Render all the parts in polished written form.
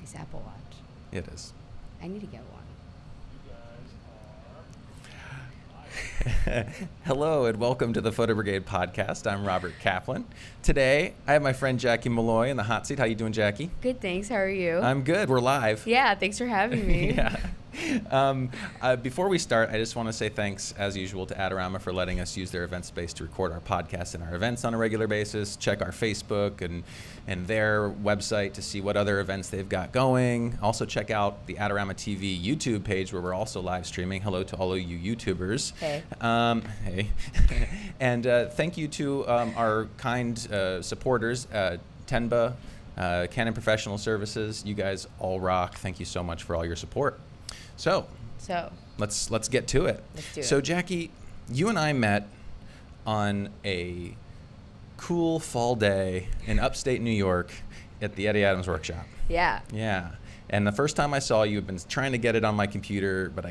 nice Apple Watch. It is. I need to get one. Hello and welcome to the Photo Brigade podcast. I'm Robert Caplin. Today, I have my friend Jackie Molloy in the hot seat. How you doing, Jackie? Good, thanks. How are you? I'm good. We're live. Yeah, thanks for having me. Yeah. Before we start, I just want to say thanks, as usual, to Adorama for letting us use their event space to record our podcast and our events on a regular basis. Check our Facebook and their website to see what other events they've got going. Also, check out the AdoramaTV YouTube page where we're also live streaming. Hello to all of you YouTubers. Hey. Hey. And thank you to our kind supporters, Tenba, Canon Professional Services. You guys all rock. Thank you so much for all your support. So let's get to it. Let's do it. So Jackie, you and I met on a cool fall day in upstate New York at the Eddie Adams workshop. Yeah. Yeah. And the first time I saw you, I've been trying to get it on my computer, but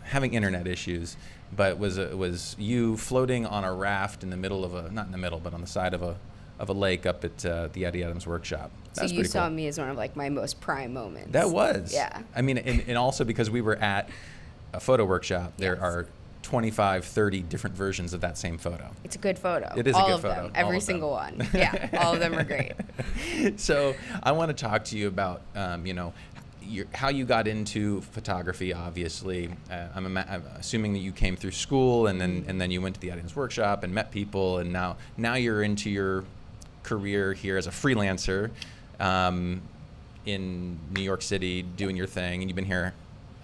having internet issues. But it was you floating on a raft in the middle of a, not in the middle, but on the side of a lake up at the Eddie Adams workshop. So you saw me as one of like my most prime moments. That was. Yeah. I mean, and also because we were at a photo workshop, there are 25, 30 different versions of that same photo. It's a good photo. It is all a good of photo. Them, every single one. Yeah, all of them are great. So I want to talk to you about, how you got into photography. Obviously, I'm assuming that you came through school and then you went to the Adams workshop and met people, and now you're into your career here as a freelancer in New York City doing your thing, and you've been here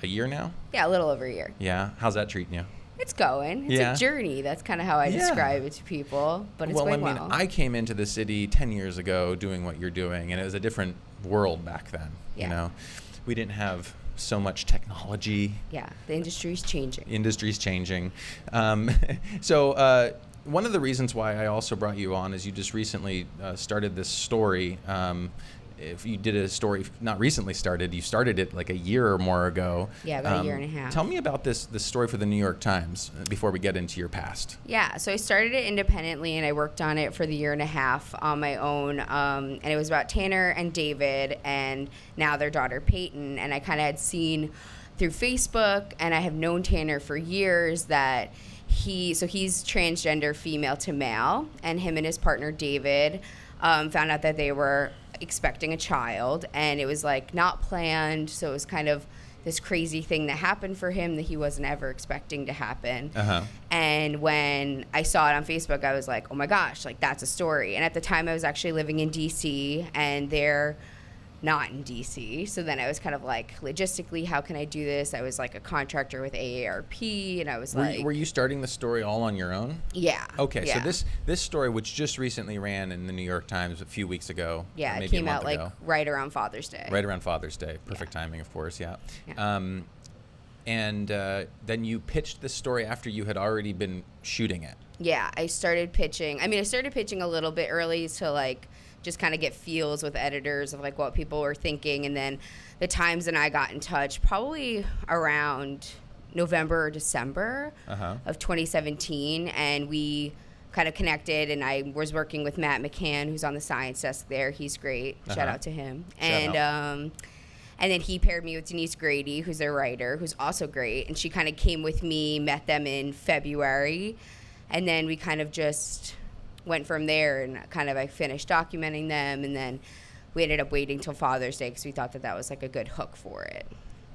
a year now? Yeah, a little over a year. Yeah. How's that treating you? It's going. It's a journey. That's kind of how I describe it to people, but it's going well. I came into the city 10 years ago doing what you're doing, and it was a different world back then. Yeah. You know, we didn't have so much technology. Yeah, the industry's changing. Industry's changing. So one of the reasons why I also brought you on is you just recently started this story. If you did a story, not recently started, you started it like a year or more ago. Yeah, about a year and a half. Tell me about this story for the New York Times before we get into your past. Yeah, so I started it independently, and I worked on it for the year and a half on my own. And it was about Tanner and David, and now their daughter Peyton. And I kind of had seen through Facebook, and I have known Tanner for years, that he's transgender female to male, and him and his partner David found out that they were expecting a child, and it was like not planned, so it was kind of this crazy thing that happened for him that he wasn't ever expecting to happen. And when I saw it on Facebook, I was like, oh my gosh, like that's a story. And at the time I was actually living in DC, and they're not in DC, so then I was kind of like, logistically, how can I do this? I was like a contractor with AARP, and I was were you starting the story all on your own? Yeah. Okay, yeah. so this story, which just recently ran in the New York Times a few weeks ago. Yeah, maybe it came out like right around Father's Day. Right around Father's Day. Perfect timing, of course, yeah. And then you pitched this story after you had already been shooting it. Yeah, I started pitching. I mean, I started pitching a little bit early to like just kind of get feels with editors of like what people were thinking, and then the Times and I got in touch probably around November or December of 2017, and we kind of connected, and I was working with Matt McCann, who's on the science desk there. He's great. Shout out to him. And then he paired me with Denise Grady, who's their writer, who's also great, and she kind of came with me, met them in February, and then we kind of just went from there, and kind of I finished documenting them, and then we ended up waiting till Father's Day because we thought that was like a good hook for it.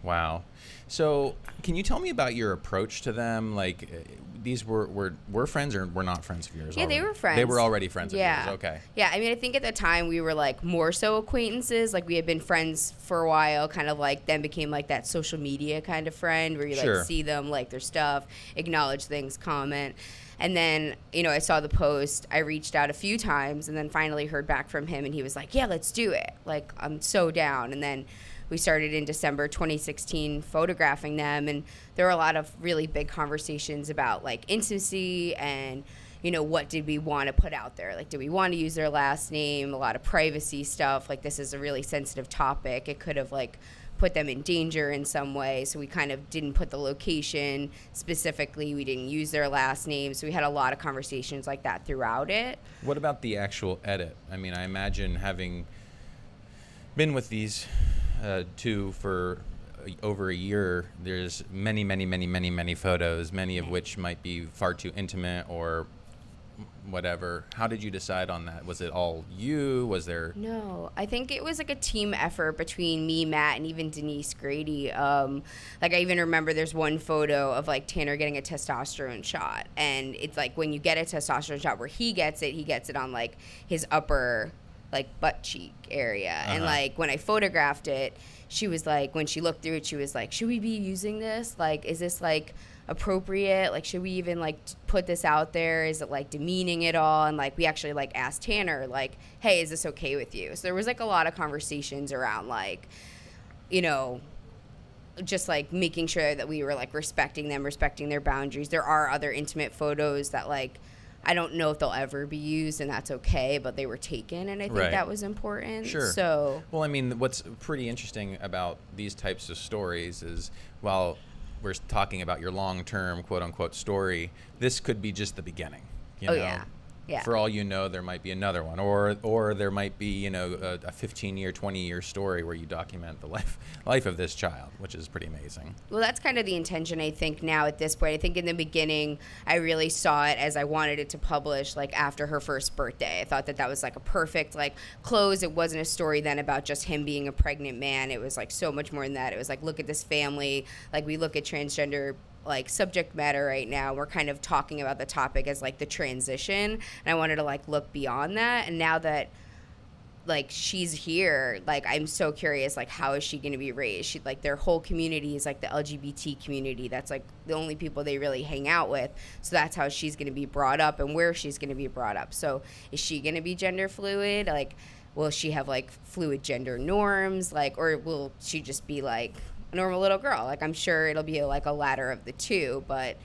Wow. So can you tell me about your approach to them? Like these were friends or were not friends of yours? Yeah, already? They were friends. They were already friends of yours. Okay. Yeah, I mean, I think at the time we were like more so acquaintances. Like we had been friends for a while, kind of like then became like that social media kind of friend where you like see them, like their stuff, acknowledge things, comment. And then, I saw the post. I reached out a few times and then finally heard back from him, and he was like, yeah, let's do it. Like, I'm so down. And then we started in December 2016 photographing them, and there were a lot of really big conversations about, like, intimacy and, what did we want to put out there? Like, did we want to use their last name? A lot of privacy stuff. Like, this is a really sensitive topic. It could have, like, put them in danger in some way, so we kind of didn't put the location specifically. We didn't use their last name, so we had a lot of conversations like that throughout it. What about the actual edit? I mean, I imagine having been with these too, for over a year, there's many photos, many of which might be far too intimate or whatever. How did you decide on that? Was it all you? Was there? No, I think it was like a team effort between me, Matt, and even Denise Grady. Like, I even remember there's one photo of like Tanner getting a testosterone shot, and it's like when you get a testosterone shot where he gets it on like his upper like butt cheek area. And like when I photographed it, she was like, when she looked through it, she was like, should we be using this? Like, is this like appropriate? Like, should we even like put this out there? Is it like demeaning at all? And like we actually like asked Tanner, like, hey, is this okay with you? So there was like a lot of conversations around like, you know, just like making sure that we were like respecting them, respecting their boundaries. There are other intimate photos that like I don't know if they'll ever be used, and that's okay, but they were taken, and I think that was important. Sure. So, well, I mean, what's pretty interesting about these types of stories is, while we're talking about your long-term, quote-unquote, story, this could be just the beginning. You know? Yeah. For all you know, there might be another one, or there might be, you know, a 15-year, 20-year story where you document the life of this child, which is pretty amazing. Well, that's kind of the intention, I think, now at this point. I think in the beginning, I really saw it as I wanted it to publish, like, after her first birthday. I thought that that was, like, a perfect, like, close. It wasn't a story then about just him being a pregnant man. It was, like, so much more than that. It was, like, look at this family. Like, we look at transgender like subject matter right now. We're kind of talking about the topic as like the transition, and I wanted to like look beyond that. And now that like she's here, like I'm so curious, like how is she going to be raised? She, like, their whole community is like the LGBT community. That's like the only people they really hang out with. So that's how she's going to be brought up and where she's going to be brought up. So is she going to be gender fluid? Like, will she have like fluid gender norms? Like, or will she just be like a normal little girl? Like, I'm sure it'll be like a ladder of the two, but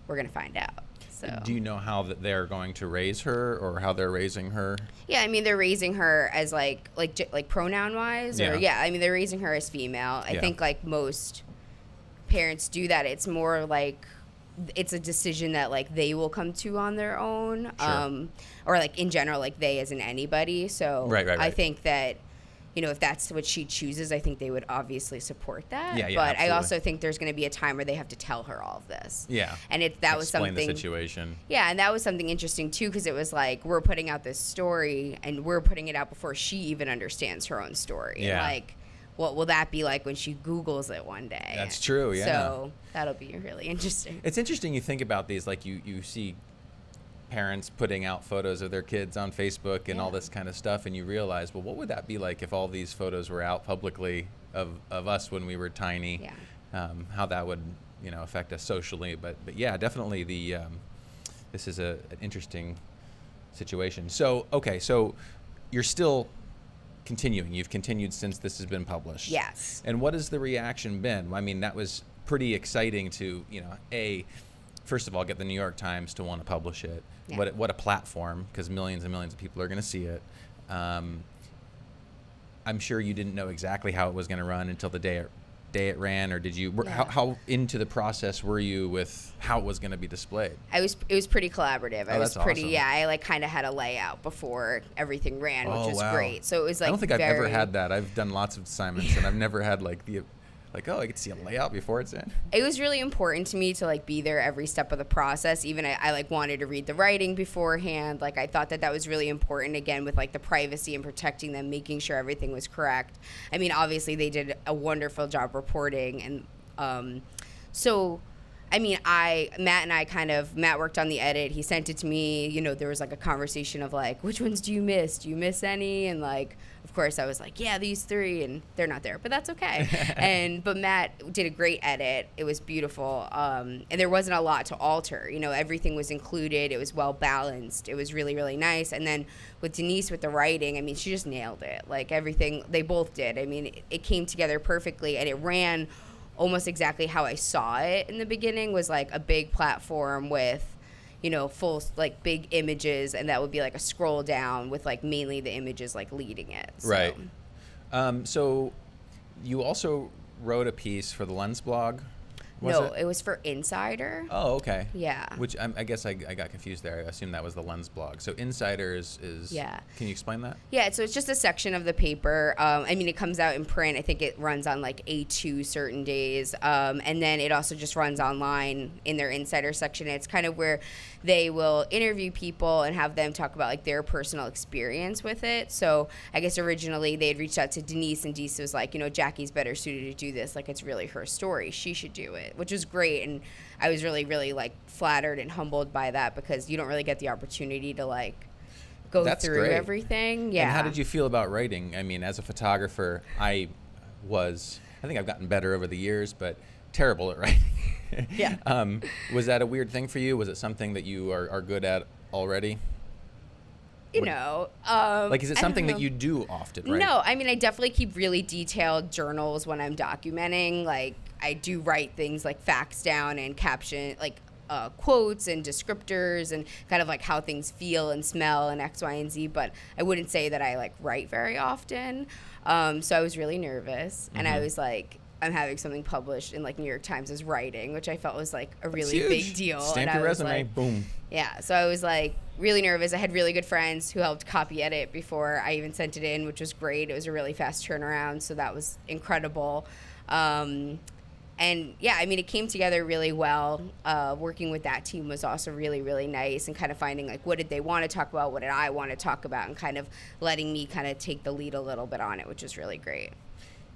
we're gonna find out. So, do you know how that they're going to raise her, or how they're raising her? Yeah, I mean, they're raising her as like pronoun wise, or I mean, they're raising her as female. I think like most parents do that. It's more like it's a decision that like they will come to on their own, or like in general, like they as in anybody. So right. I think that, you know, if that's what she chooses, I think they would obviously support that. Yeah, but absolutely. I also think there's going to be a time where they have to tell her all of this. Yeah. And was something. Explain the situation. Yeah, and that was something interesting too, because it was like we're putting out this story, and we're putting it out before she even understands her own story. Yeah. And like, what will that be like when she Googles it one day? That's true. Yeah. So that'll be really interesting. It's interesting you think about these, like you see parents putting out photos of their kids on Facebook and all this kind of stuff, and you realize, well, what would that be like if all these photos were out publicly of us when we were tiny? How that would, you know, affect us socially. But yeah, definitely this is an interesting situation. So okay, so you're still continuing. You've continued since this has been published. Yes. And what has the reaction been? I mean, that was pretty exciting to, you know, first of all, get the New York Times to want to publish it. Yeah. What a platform, because millions and millions of people are going to see it. I'm sure you didn't know exactly how it was going to run until the day it ran, or did you? How into the process were you with how it was going to be displayed? It was pretty collaborative. That's awesome. I like kind of had a layout before everything ran, which was great. So it was like, I don't think I've ever had that. I've done lots of assignments, and I've never had like I get to see a layout before it's in. It was really important to me to like be there every step of the process. Even I like wanted to read the writing beforehand. Like, I thought that was really important, again, with like the privacy and protecting them, making sure everything was correct. I mean, obviously they did a wonderful job reporting, and so I mean, Matt worked on the edit. He sent it to me. You know, there was like a conversation of like, which ones do you miss? Do you miss any? And like, of course, I was like, yeah, these three, and they're not there, but that's okay. But Matt did a great edit. It was beautiful, and there wasn't a lot to alter. You know, everything was included. It was well balanced. It was really, really nice. And then with Denise, with the writing, I mean, she just nailed it. Like, everything, they both did. I mean, it came together perfectly, and it ran almost exactly how I saw it in the beginning. Was like a big platform with, you know, full like big images, and that would be like a scroll down with like mainly the images like leading it. So. Right. So you also wrote a piece for the Lens blog. Was it was for Insider. Oh, okay. Yeah. Which I guess I got confused there. I assume that was the Lens blog. So Insider is yeah. Can you explain that? Yeah, so it's just a section of the paper. I mean, it comes out in print. I think it runs on like A2 certain days. And then it also just runs online in their Insider section. It's kind of where they will interview people and have them talk about like their personal experience with it. So I guess originally they had reached out to Denise, and Denise was like, Jackie's better suited to do this. Like, it's really her story. She should do it, which was great. And I was really, really like flattered and humbled by that, because you don't really get the opportunity to like go through everything. Yeah. And how did you feel about writing? I mean, as a photographer, I think I've gotten better over the years, but terrible at writing. Yeah. Was that a weird thing for you? Was it something that you are good at already? Like, is it something that you do often, right? No, I mean, I definitely keep really detailed journals when I'm documenting. Like, I do write things like facts down and caption, like quotes and descriptors and kind of like how things feel and smell and X, Y, and Z. But I wouldn't say that I like write very often. So I was really nervous, and I was like, I'm having something published in like New York Times as writing, which I felt was like a really big deal. Stamp and your I was resume, like, boom. Yeah, so I was like really nervous. I had really good friends who helped copy edit before I even sent it in, which was great. It was a really fast turnaround, so that was incredible. And yeah, I mean, it came together really well. Working with that team was also really, really nice, and kind of finding like, what did they want to talk about? What did I want to talk about? And kind of letting me kind of take the lead a little bit on it, which was really great.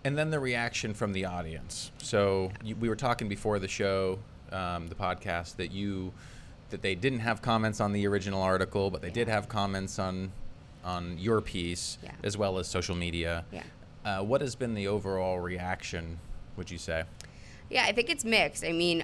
And then the reaction from the audience. So we were talking before the show, the podcast, that they didn't have comments on the original article, but they did have comments on your piece, as well as social media. Yeah. What has been the overall reaction, would you say? Yeah, I think it's mixed. I mean,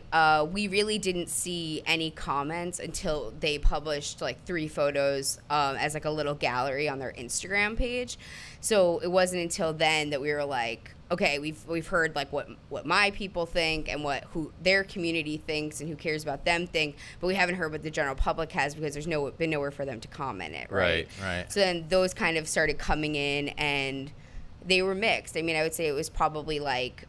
we really didn't see any comments until they published like 3 photos as like a little gallery on their Instagram page. So it wasn't until then that we were like, okay, we've heard like what my people think and who their community thinks and who cares about them think, but we haven't heard what the general public has, because there's been nowhere for them to comment it. Right. So then those kind of started coming in, and they were mixed. I mean, I would say it was probably like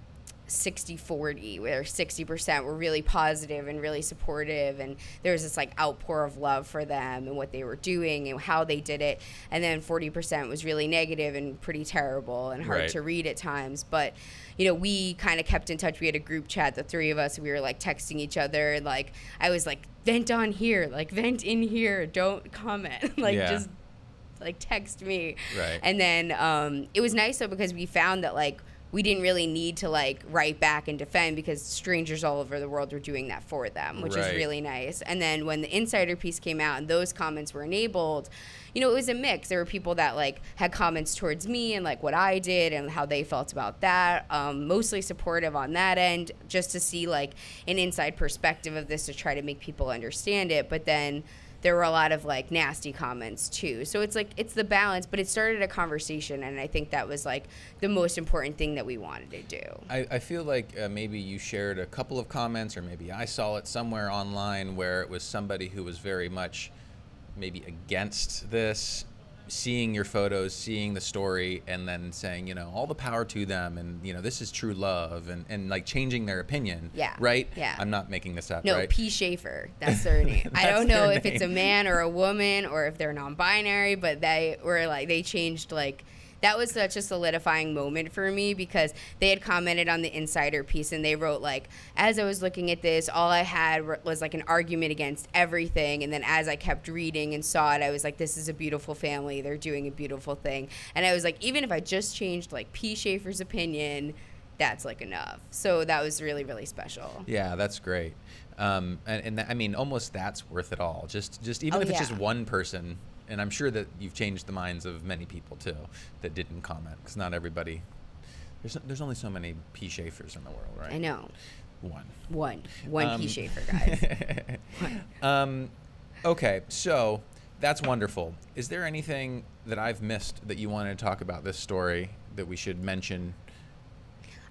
60-40, where 60% were really positive and really supportive, and there was this like outpour of love for them and what they were doing and how they did it, and then 40% was really negative and pretty terrible and hard to read at times. But we kind of kept in touch. We had a group chat, the 3 of us. We were like texting each other, and like I was like, vent on here, like vent in here, don't comment, like just like text me. And then it was nice though, because we found that like we didn't really need to like write back and defend, because strangers all over the world were doing that for them, which was really nice. And then when the Insider piece came out and those comments were enabled, it was a mix. There were people that like had comments towards me and like what I did and how they felt about that, mostly supportive on that end, just to see like an inside perspective of this to try to make people understand it. But then there were a lot of like nasty comments too. So it's like, it's the balance, but it started a conversation, and I think that was like the most important thing that we wanted to do. I feel like maybe you shared a couple of comments, or maybe I saw it somewhere online where it was somebody who was very much maybe against this, seeing your photos, seeing the story, and then saying, all the power to them, and this is true love, and like changing their opinion. Right? I'm not making this up. No, P. Schaefer, that's their name. I don't know if it's a man or a woman or if they're non-binary, but they were like, they changed like. That was such a solidifying moment for me, because they had commented on the Insider piece, and they wrote like, as I was looking at this, all I had was like an argument against everything. And then as I kept reading and saw it, I was like, this is a beautiful family. They're doing a beautiful thing. And I was like, even if I just changed like P. Schaefer's opinion, that's like enough. So that was really, really special. Yeah, that's great. And I mean, almost that's worth it all. Just even if it's just one person. And I'm sure that you've changed the minds of many people too that didn't comment, because not everybody. There's only so many P. Schaefers in the world, right? I know. One P. Schaefer, guys. Okay, so that's wonderful. Is there anything that I've missed that you wanted to talk about this story that we should mention?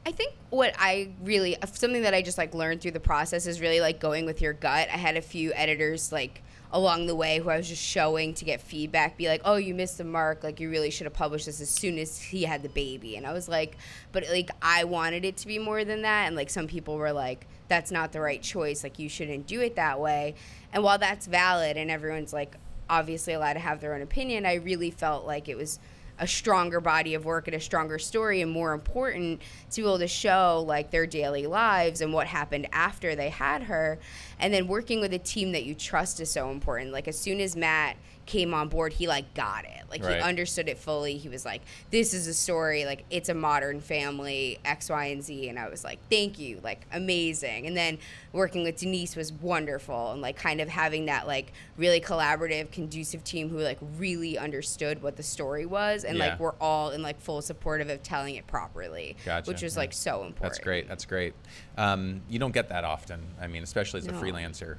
I think something that I just like learned through the process is really like going with your gut. I had a few editors like along the way who I was just showing to get feedback, be like, oh, you missed the mark, like you really should have published this as soon as he had the baby. And I was like, but like I wanted it to be more than that. And like some people were like, that's not the right choice. Like, you shouldn't do it that way. And while that's valid and everyone's like obviously allowed to have their own opinion, I really felt like it was a stronger body of work and a stronger story, and more important, to be able to show like their daily lives and what happened after they had her. And then working with a team that you trust is so important. Like, as soon as Matt came on board, he like got it. Like, he understood it fully. He was like, this is a story, like, it's a modern family, X, Y, and Z. And I was like, thank you, like, amazing. And then working with Denise was wonderful, and like kind of having that like really collaborative, conducive team who like really understood what the story was, and like we're all in like full support of telling it properly. Gotcha. Which was like so important. That's great. That's great. You don't get that often. I mean, especially as a freelancer.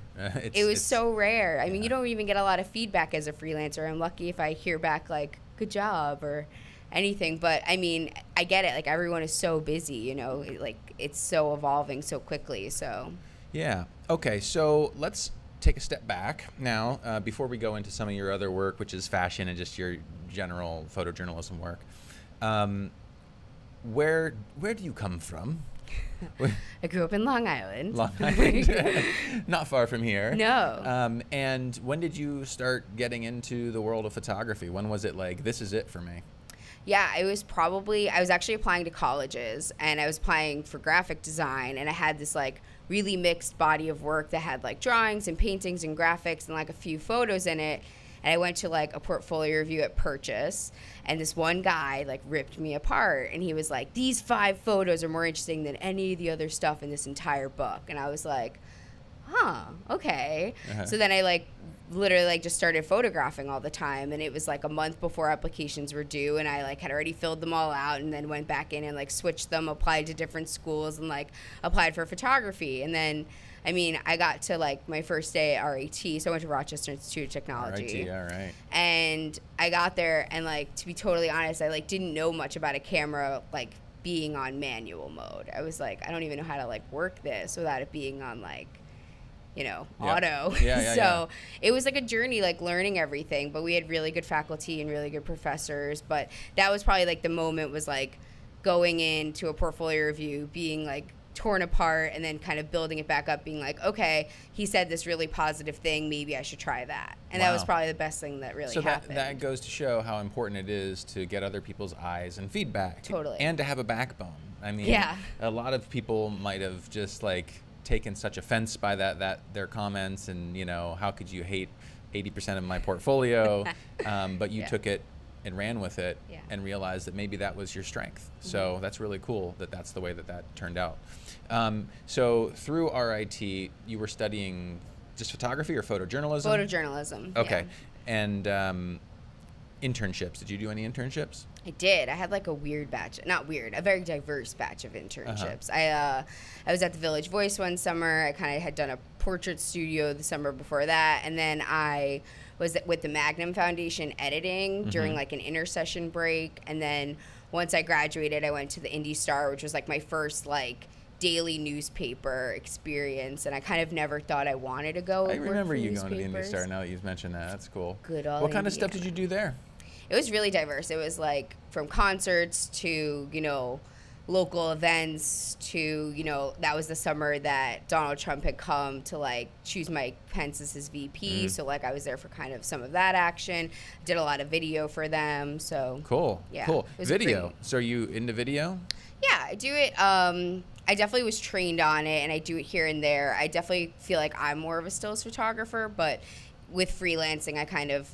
It was so rare. I mean, you don't even get a lot of feedback as a freelancer. I'm lucky if I hear back like, good job or anything. But I mean, I get it. Like, everyone is so busy, you know, like it's so evolving so quickly. So yeah. Okay. So let's take a step back now before we go into some of your other work, which is fashion and just your general photojournalism work. Where do you come from? I grew up in Long Island. Long Island. Not far from here. No. And when did you start getting into the world of photography? When was it like, this is it for me? Yeah, I was actually applying to colleges, and I was applying for graphic design, and I had this like really mixed body of work that had like drawings and paintings and graphics and like a few photos in it. And I went to like a portfolio review at Purchase, and this one guy like ripped me apart, and he was like, these 5 photos are more interesting than any of the other stuff in this entire book. And I was like, huh, okay. So then I like literally like just started photographing all the time, and it was like a month before applications were due, and I like had already filled them all out, and then went back in and like switched them, applied to different schools, and like applied for photography. And then I mean, I got to like my first day at RIT, so I went to Rochester Institute of Technology. RIT, all right. And I got there, and like, to be totally honest, I like didn't know much about a camera like being on manual mode. I was like, I don't even know how to like work this without it being on like, you know, auto. So it was like a journey, like learning everything, but we had really good faculty and really good professors. But that was probably like the moment, was like going into a portfolio review, being like torn apart, and then kind of building it back up, being like, okay, he said this really positive thing, maybe I should try that. And that was probably the best thing that really happened. So that goes to show how important it is to get other people's eyes and feedback. Totally. And to have a backbone. I mean, a lot of people might have just like taken such offense by their comments, and you know, how could you hate 80% of my portfolio? But you took it and ran with it and realized that maybe that was your strength. So that's really cool that that's the way that turned out. So through RIT, you were studying just photography or photojournalism? Photojournalism. Okay. And internships. Did you do any internships? I did. I had like a a very diverse batch of internships. I was at the Village Voice one summer. I kind of had done a portrait studio the summer before that, and then I was with the Magnum Foundation editing during like an intersession break. And then once I graduated, I went to the Indie Star, which was like my first like daily newspaper experience, and I kind of never thought I wanted to go. I remember you going to the Indie Star now that you've mentioned that. That's cool. Good old What kind of stuff did you do there? It was really diverse. It was like from concerts to, you know, local events to, you know, that was the summer that Donald Trump had come to like choose Mike Pence as his VP. So like I was there for kind of some of that action. Did a lot of video for them. So cool. Yeah, cool. Video. So are you into video? Yeah, I do it. I definitely was trained on it, and I do it here and there. I definitely feel like I'm more of a stills photographer, but with freelancing,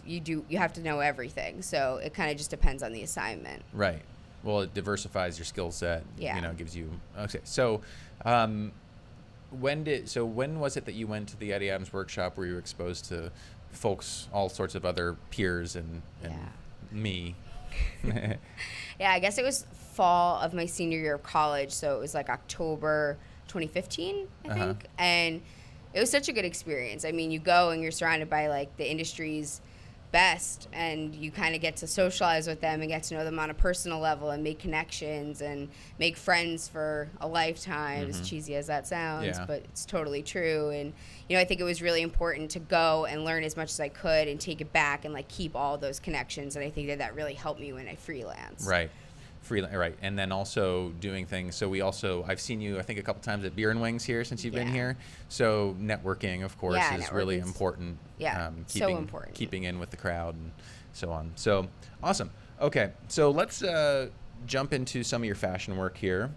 you have to know everything. So it kind of just depends on the assignment. Right. Well, it diversifies your skill set. Yeah. You know, gives you. Okay. So, when was it that you went to the Eddie Adams workshop where you were exposed to folks, all sorts of other peers and me? Yeah, I guess it was fall of my senior year of college. So it was like October 2015, I think. And it was such a good experience. I mean, you go and you're surrounded by like the industry's best, and you kind of get to socialize with them and get to know them on a personal level and make connections and make friends for a lifetime, as cheesy as that sounds, but it's totally true. And, you know, I think it was really important to go and learn as much as I could and take it back and like keep all those connections. And I think that really helped me when I freelance. Right. Right, and then also doing things. So I've seen you, I think, a couple times at Beer and Wings here since you've been here. So networking, of course, is really important. Yeah, so important. Keeping in with the crowd and so on. So awesome. Okay, so let's jump into some of your fashion work here.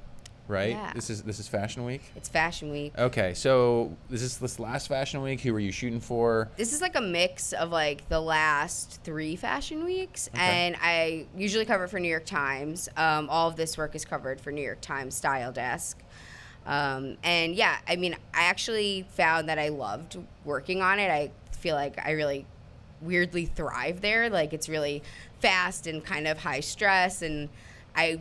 Right? Yeah. This is Fashion Week? It's Fashion Week. Okay, so this last Fashion Week, who were you shooting for? This is like a mix of like the last 3 Fashion Weeks, okay. And I usually cover for New York Times. All of this work is covered for New York Times Style Desk. And yeah, I mean, I actually found that I loved working on it. I feel like I really weirdly thrive there. Like it's really fast and kind of high stress, and I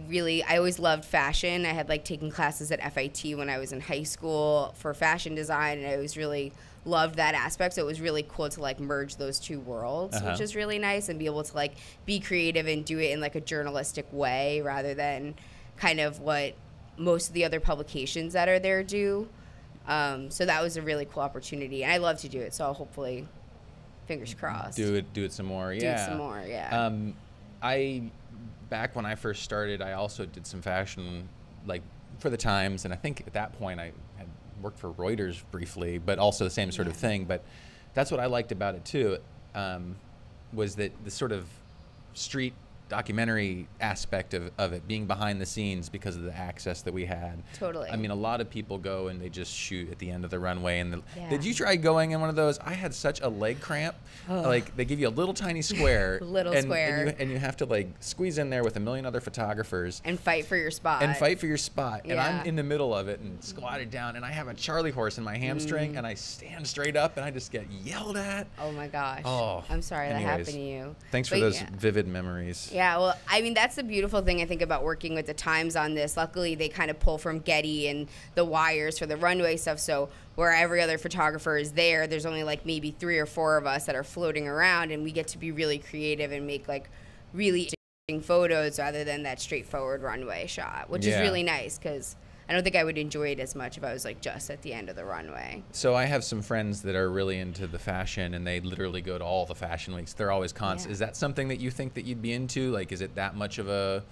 always loved fashion. I had like taken classes at FIT when I was in high school for fashion design, and I always really loved that aspect. So it was really cool to like merge those 2 worlds, which is really nice, and be able to like be creative and do it in like a journalistic way rather than kind of what most of the other publications that are there do. So that was a really cool opportunity, and I love to do it. So I'll hopefully, fingers crossed, do it some more. Yeah. Do some more. Yeah. Back when I first started, I also did some fashion, like for the Times, and I think at that point I had worked for Reuters briefly, but also the same sort of thing. But that's what I liked about it too, was that the sort of street documentary aspect of it, being behind the scenes because of the access that we had. Totally. I mean, a lot of people go and they just shoot at the end of the runway. And did you try going in one of those? I had such a leg cramp. Like they give you a little tiny square, and you have to like squeeze in there with a million other photographers and fight for your spot. And I'm in the middle of it and squatted down, and I have a Charlie horse in my hamstring, and I stand straight up and I just get yelled at. Oh my gosh. Oh, I'm sorry that happened to you. Thanks for those vivid memories. Yeah, well, I mean, that's the beautiful thing I think about working with the Times on this. Luckily, they kind of pull from Getty and the wires for the runway stuff. So where every other photographer is there, there's only like maybe 3 or 4 of us that are floating around, and we get to be really creative and make like really interesting photos rather than that straightforward runway shot, which is really nice because I don't think I would enjoy it as much if I was like just at the end of the runway. So I have some friends that are really into the fashion, and they literally go to all the fashion weeks. They're always constant. Is that something that you think that you'd be into? Like, is it that much of a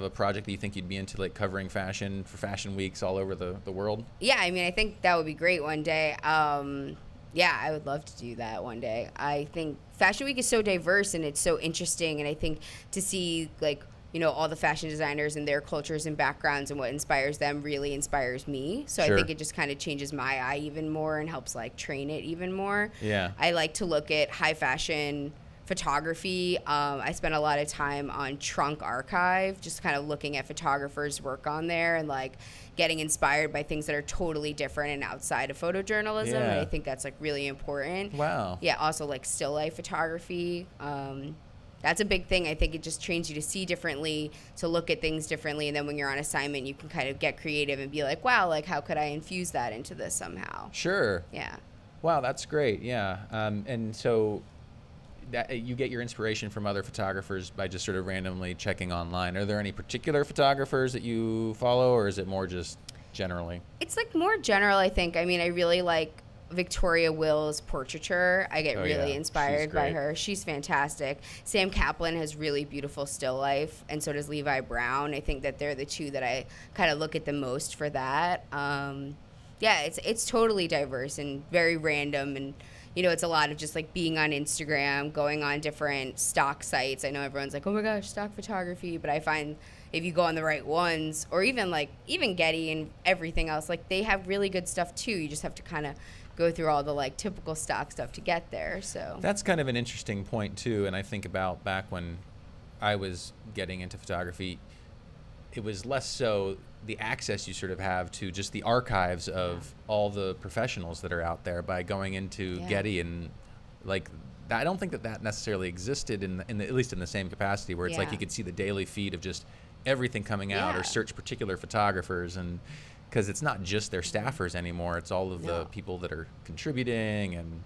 project that you think you'd be into, like covering fashion for fashion weeks all over the world? Yeah, I mean, I think that would be great one day. Yeah, I would love to do that one day. I think Fashion Week is so diverse and it's so interesting, and I think to see like, you know, all the fashion designers and their cultures and backgrounds and what inspires them really inspires me. So I think it just kind of changes my eye even more and helps like train it even more. Yeah. I like to look at high fashion photography. I spent a lot of time on Trunk Archive, just kind of looking at photographers' work on there and like getting inspired by things that are totally different and outside of photojournalism. And I think that's like really important. Wow. Yeah. Also like still life photography. That's a big thing. I think it just trains you to see differently, to look at things differently, and then when you're on assignment, you can kind of get creative and be like, wow, like how could I infuse that into this somehow? Sure. Yeah. Wow, that's great. Yeah. And so that you get your inspiration from other photographers by just sort of randomly checking online. Are there any particular photographers that you follow, or is it more just generally? It's like more general, I think. I mean, I really like Victoria Will's portraiture. I get really inspired by her. She's fantastic. Sam Caplin has really beautiful still life, and so does Levi Brown. I think that they're the 2 that I kind of look at the most for that. Yeah, it's totally diverse and very random, and you know, it's a lot of just like being on Instagram, going on different stock sites. I know everyone's like, oh my gosh, stock photography, but I find if you go on the right ones, or even Getty and everything else, like they have really good stuff too. You just have to kind of go through all the like typical stock stuff to get there. So that's kind of an interesting point too. And I think about back when I was getting into photography, it was less so the access you sort of have to just the archives of all the professionals that are out there by going into Getty, and like I don't think that necessarily existed in the, at least in the same capacity where it's like you could see the daily feed of just everything coming out or search particular photographers, and because it's not just their staffers anymore, it's all of the people that are contributing, and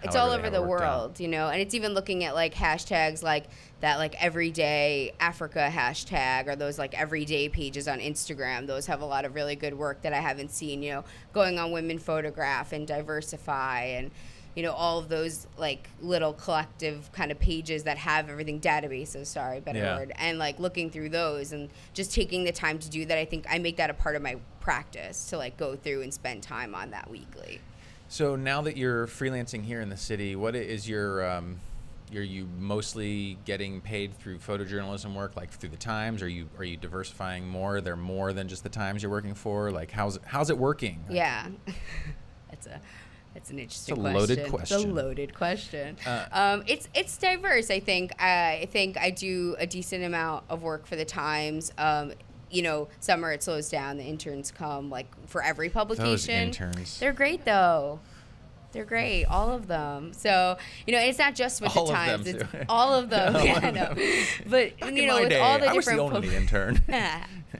it's all over the world, you know. And it's even looking at like hashtags like that, like everyday Africa hashtag, or those like everyday pages on Instagram. Those have a lot of really good work that I haven't seen, you know, going on Women Photograph and Diversify, and you know, all of those like little collective kind of pages that have everything, databases, better word, and like looking through those and just taking the time to do that. I think I make that a part of my practice to like go through and spend time on that weekly. So now that you're freelancing here in the city, what is your are you mostly getting paid through photojournalism work, like through the Times? Are you diversifying more? Are there more than just the Times you're working for? Like how's it working? Yeah, that's an interesting question. Loaded question. It's a loaded question. It's diverse. I think I do a decent amount of work for the Times. You know, summer it slows down. The interns come like for every publication. Those interns. They're great though. They're great, all of them. So, you know, it's not just with the Times. It's all of them. Yeah, I know. But, you know, with all the different... I was the only intern.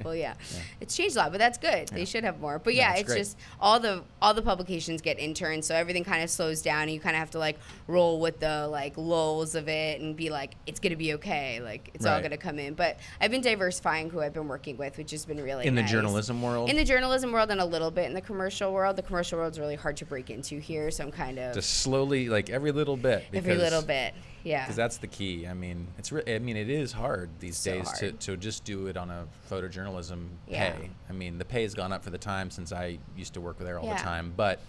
Well, yeah. It's changed a lot, but that's good. They should have more. But yeah, it's great. Just all the publications get interns, so everything kind of slows down, and you kind of have to like roll with the like lulls of it and be like, it's gonna be okay, like it's all gonna come in. But I've been diversifying who I've been working with, which has been really nice. In the journalism world? In the journalism world and a little bit in the commercial world. The commercial world's really hard to break into here, so I'm kind of just slowly, like every little bit. Every little bit. Yeah, because that's the key. I mean, it is hard these days to just do it on a photojournalism pay. I mean, the pay has gone up for the Times since I used to work there all the time, but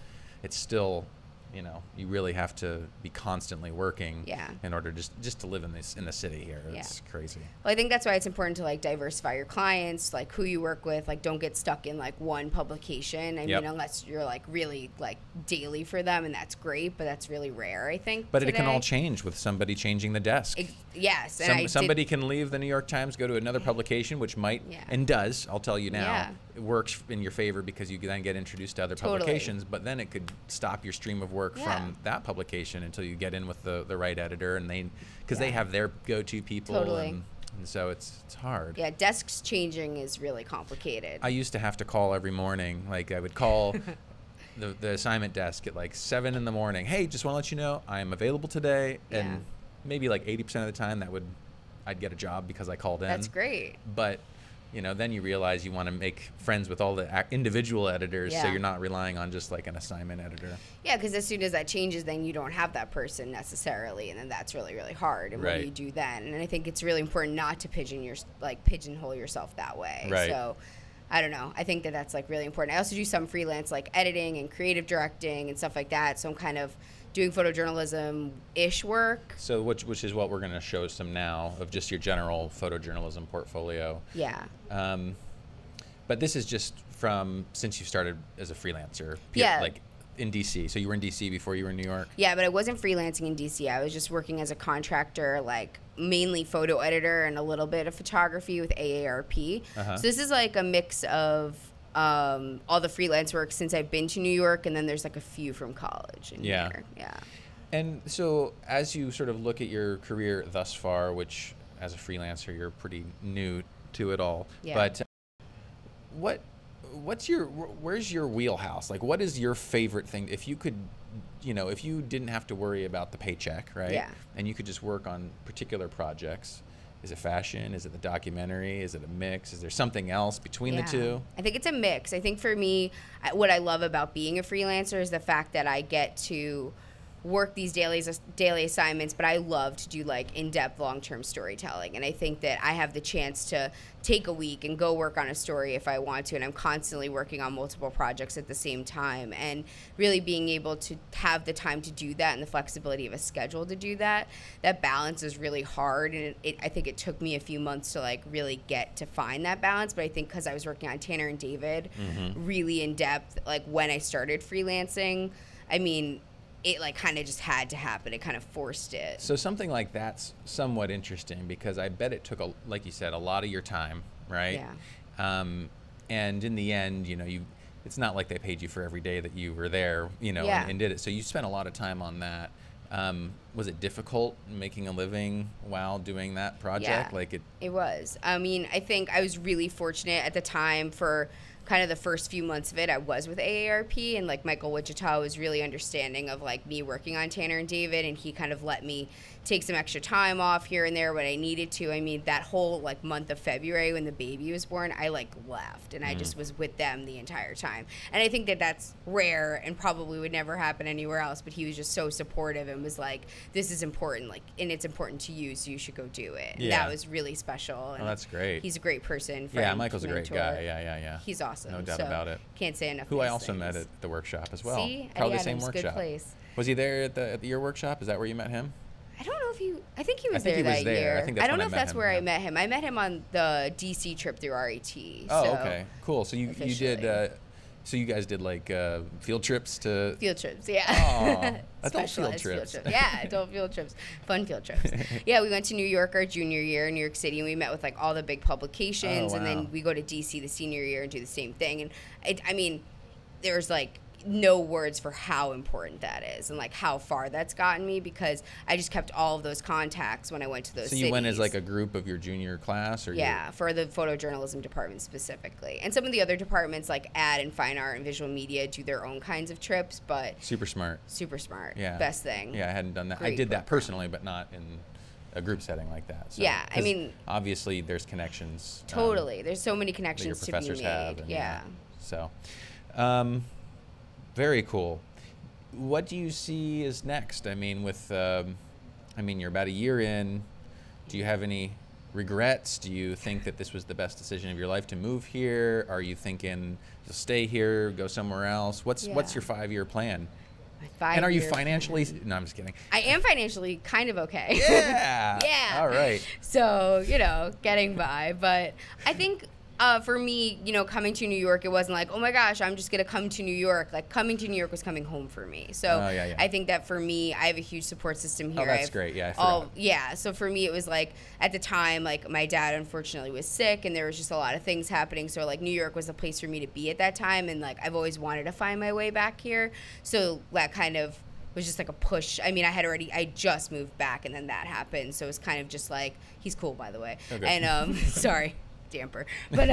it's still, you know, you really have to be constantly working in order just to live in the city here. It's crazy. Well, I think that's why it's important to like diversify your clients, like who you work with. Like, don't get stuck in like one publication. I mean, unless you're like really like daily for them, and that's great, but that's really rare, I think. But it can all change with somebody changing the desk. Yes, somebody can leave the New York Times, go to another publication, which might and does. I'll tell you now, it works in your favor because you then get introduced to other publications. But then it could stop your stream of work from that publication until you get in with the right editor, and because they have their go-to people, and so it's hard. Yeah, desks changing is really complicated. I used to have to call every morning. Like I would call the assignment desk at like 7 in the morning. Hey, just want to let you know I am available today, and maybe like 80% of the time I'd get a job because I called in. That's great. But you know, then you realize you want to make friends with all the individual editors, so you're not relying on just like an assignment editor. Yeah, because as soon as that changes, then you don't have that person necessarily, and then that's really, really hard. And what do you do then? And I think it's really important not to pigeonhole yourself that way. Right. So I don't know. I think that's like really important. I also do some freelance like editing and creative directing and stuff like that. So I'm kind of doing photojournalism-ish work. So which is what we're going to show some now of just your general photojournalism portfolio. Yeah. But this is just from since you started as a freelancer. Yeah. Like in DC. So you were in DC before you were in New York? Yeah, but I wasn't freelancing in DC. I was just working as a contractor, like mainly photo editor and a little bit of photography with AARP. So this is like a mix of all the freelance work since I've been to New York, and then there's like a few from college in here. Yeah. And so as you sort of look at your career thus far, which as a freelancer you're pretty new to it all, but where's your wheelhouse? Like, what is your favorite thing? If you could, you know, if you didn't have to worry about the paycheck, right? Yeah. And you could just work on particular projects. Is it fashion? Is it the documentary? Is it a mix? Is there something else between the two? I think it's a mix. I think for me, what I love about being a freelancer is the fact that I get to work these daily assignments, but I love to do like in-depth long-term storytelling, and I think that I have the chance to take a week and go work on a story if I want to, and I'm constantly working on multiple projects at the same time, and really being able to have the time to do that and the flexibility of a schedule to do that balance is really hard, and I think it took me a few months to like really get to find that balance, but I think because I was working on Tanner and David really in depth, like when I started freelancing, I mean, it like kind of just had to happen. It kind of forced it. So something like that's somewhat interesting because I bet it took, like you said, a lot of your time, right? Yeah. And in the end, you know, it's not like they paid you for every day that you were there, you know, and did it. So you spent a lot of time on that. Was it difficult making a living while doing that project? Yeah, it was. I mean, I think I was really fortunate at the time for kind of the first few months of it, I was with AARP, and like Michael Wichita was really understanding of like me working on Tanner and David, and he kind of let me take some extra time off here and there when I needed to. I mean, that whole like month of February when the baby was born, I like left and I just was with them the entire time. And I think that that's rare and probably would never happen anywhere else, but he was just so supportive and was like, this is important, like, and it's important to you, so you should go do it. And that was really special. And that's great. He's a great person. Yeah, Michael's a great guy. Yeah. He's awesome. No doubt about it. Can't say enough. Who I also met at the workshop as well. See? Probably the same workshop. Good place. Was he there at your workshop? Is that where you met him? I don't know if I think he was there that year. I don't know if that's where I met him. I met him on the DC trip through RET. Oh, okay. Cool. So you did, so you guys did like field trips to... Field trips, yeah. Aw, adult field trips. Yeah, adult field trips. Fun field trips. Yeah, we went to New York our junior year in New York City, and we met with like all the big publications, and then we go to DC the senior year and do the same thing. And I mean, there's like no words for how important that is and like how far that's gotten me, because I just kept all of those contacts when I went to those cities. So you went as like a group of your junior class? Or for the photojournalism department specifically. And some of the other departments like ad and fine art and visual media do their own kinds of trips, but... Super smart. Yeah. Best thing. Yeah, I hadn't done that. I did that personally, but not in a group setting like that. So, yeah, I mean... Obviously, there's connections. Totally. There's so many connections to be made. Have, and, yeah. So... very cool. What do you see as next? I mean, you're about a year in. Do you have any regrets? Do you think that this was the best decision of your life to move here? Are you thinking you'll stay here, go somewhere else? What's your 5-year plan? And are you financially... No, I'm just kidding. I am financially kind of okay. Yeah. Yeah. All right. So, getting by. But I think... for me, coming to New York, it wasn't like, oh my gosh, I'm just going to come to New York. Like, coming to New York was coming home for me. So I think that for me, I have a huge support system here. Oh, that's great. Yeah, I forgot. Yeah, so for me, it was like, at the time, like, my dad unfortunately was sick, and there was just a lot of things happening. So, like, New York was a place for me to be at that time, and, like, I've always wanted to find my way back here. So that kind of was just like a push. I mean, I just moved back, and then that happened. So it was kind of just like, he's cool, by the way. Okay. And, sorry. Damper. But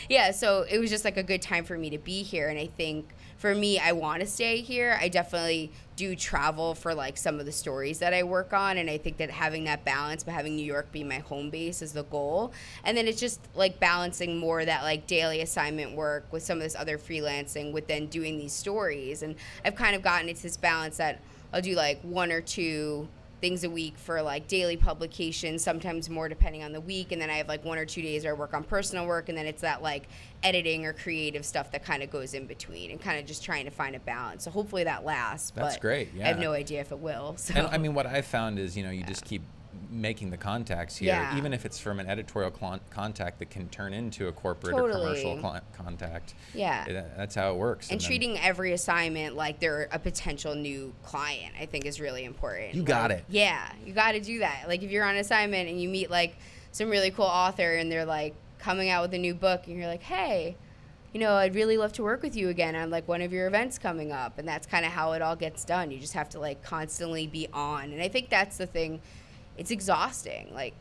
yeah, so it was just like a good time for me to be here. And I think for me, I want to stay here. I definitely do travel for like some of the stories that I work on, and I think that having that balance, but having New York be my home base is the goal. And then it's just like balancing more that like daily assignment work with some of this other freelancing with then doing these stories. And I've kind of gotten into this balance that I'll do like 1 or 2 things a week for like daily publications, sometimes more depending on the week, and then I have like 1 or 2 days where I work on personal work, and then it's that like editing or creative stuff that kind of goes in between, and kind of just trying to find a balance. So hopefully that lasts. That's great. Yeah. I have no idea if it will. So. And I mean, what I've found is, you just keep making the contacts here, even if it's from an editorial contact that can turn into a corporate or commercial contact. Yeah. That's how it works. And treating every assignment like they're a potential new client, I think, is really important. You got it. Yeah, you got to do that. Like, if you're on assignment and you meet like some really cool author and they're like coming out with a new book, and you're like, hey, I'd really love to work with you again on like one of your events coming up. And that's kind of how it all gets done. You just have to like constantly be on. And I think that's the thing. It's exhausting. Like,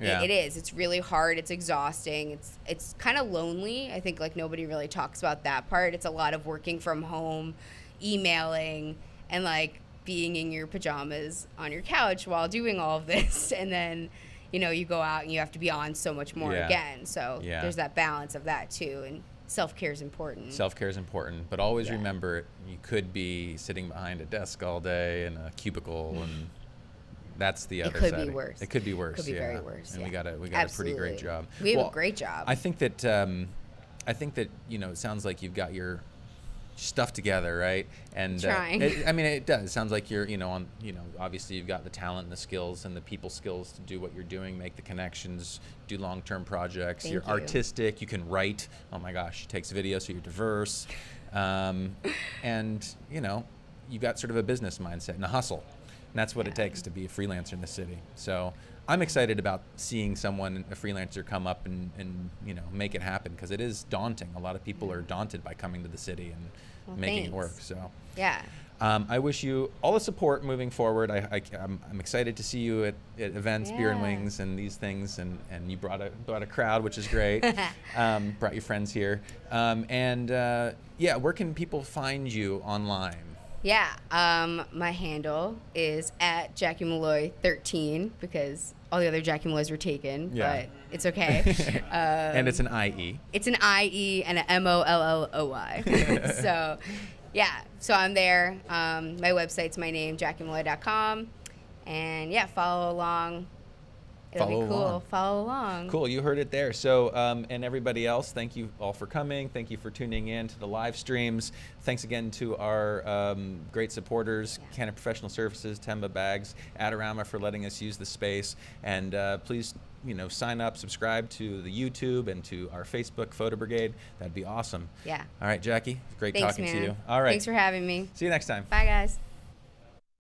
it is. It's really hard. It's exhausting. It's kind of lonely. I think like nobody really talks about that part. It's a lot of working from home, emailing, and like being in your pajamas on your couch while doing all of this. And then, you go out and you have to be on so much more again. So there's that balance of that too. And self-care is important. Self-care is important, but always remember, you could be sitting behind a desk all day in a cubicle, and that's the other side. It could be worse. It could be worse. Could be very worse. And we got a pretty great job. We have a great job. I think that it sounds like you've got your stuff together, right? And trying. It does. It sounds like you're, obviously you've got the talent and the skills and the people skills to do what you're doing, make the connections, do long-term projects. You're artistic. You can write. Oh my gosh, she takes video, so you're diverse. And you've got sort of a business mindset and a hustle. And that's what it takes to be a freelancer in the city. So I'm excited about seeing someone, a freelancer, come up and you know, make it happen, because it is daunting. A lot of people are daunted by coming to the city and making it work. So yeah. I wish you all the support moving forward. I'm excited to see you at events, Beer and Wings, and these things. And you brought a crowd, which is great. Brought your friends here. Yeah, where can people find you online? Yeah, my handle is at Jackie Molloy 13, because all the other Jackie Molloys were taken, but it's okay. And it's an IE. It's an IE and an MOLLOY. So, yeah, so I'm there. My website's my name, JackieMolloy.com. And yeah, follow along. It'll be cool. Follow along. Cool. You heard it there. So, and everybody else, thank you all for coming. Thank you for tuning in to the live streams. Thanks again to our great supporters, Canada Professional Services, Temba Bags, Adorama for letting us use the space. And please, you know, sign up, subscribe to the YouTube and to our Facebook, Photo Brigade. That'd be awesome. Yeah. All right, Jackie. Great Thanks, talking man. to you. All right. Thanks for having me. See you next time. Bye, guys.